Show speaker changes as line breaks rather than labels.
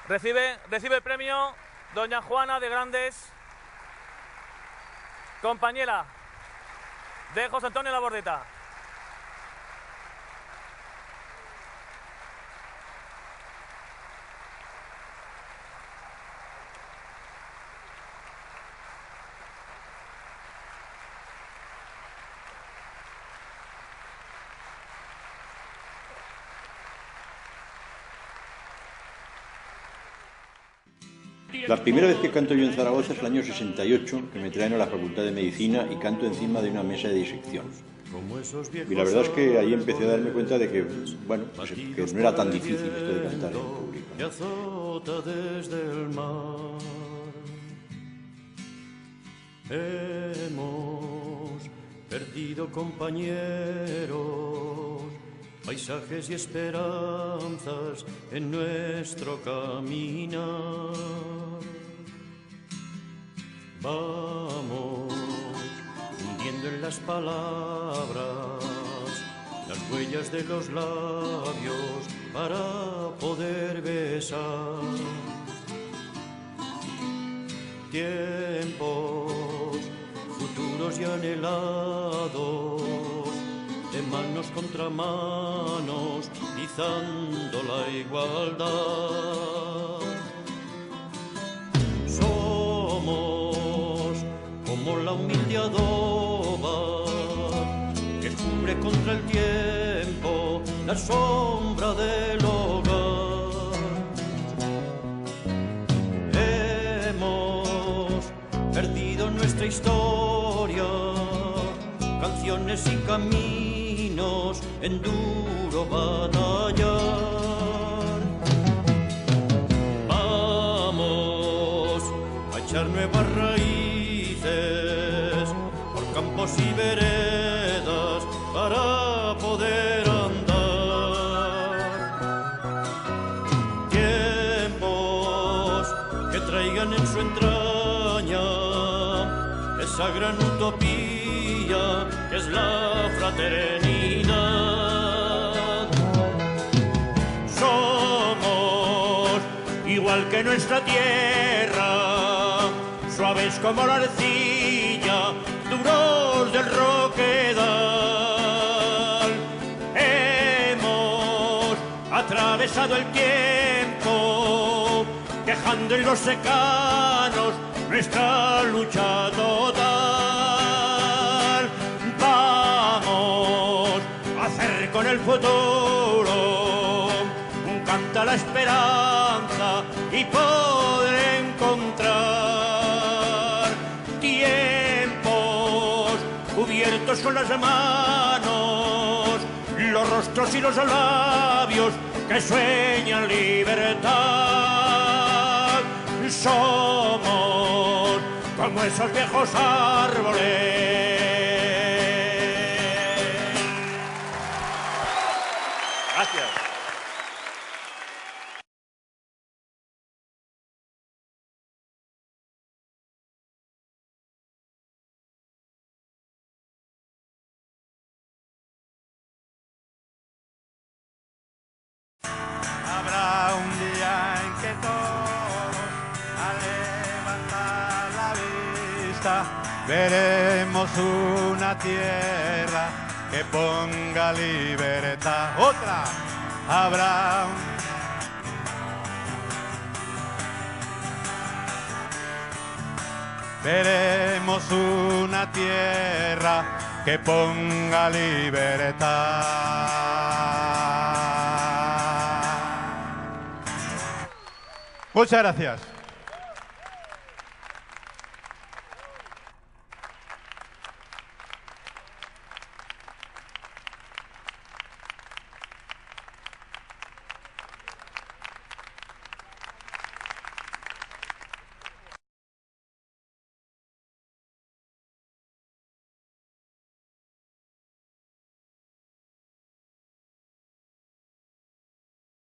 Recibe el premio doña Juana de Grandes, compañera de José Antonio Labordeta.
La primera vez que canto yo en Zaragoza es el año 68, que me traen a la Facultad de Medicina y canto encima de una mesa de disección. Y la verdad es que ahí empecé a darme cuenta de que, bueno, pues, que no era tan difícil esto de cantar en público.
Que azota desde el mar. Hemos perdido compañeros, paisajes y esperanzas en nuestro caminar. Vamos hundiendo en las palabras las huellas de los labios para poder besar. Tiempos futuros y anhelados, de manos contra manos, izando la igualdad. Somos como la humilde adoba que cubre contra el tiempo la sombra del hogar. Hemos perdido nuestra historia, canciones y caminos en duro batallar. Vamos a echar nuevas raíces por campos y veredas para poder andar. Tiempos que traigan en su entraña esa gran utopía que es la fraternidad. Somos igual que nuestra tierra, suaves como la arcilla, duros del roquedal. Hemos atravesado el tiempo, dejando en los secanos nuestra lucha total. Vamos a hacer con el futuro, canta la esperanza y poder encontrar tiempos cubiertos con las manos, los rostros y los labios que sueñan libertad. Somos como esos viejos árboles. Gracias.
Habrá un día en que todos, al levantar la vista, veremos una tierra que ponga libertad. Otra, habrá veremos una tierra que ponga libertad. Muchas gracias.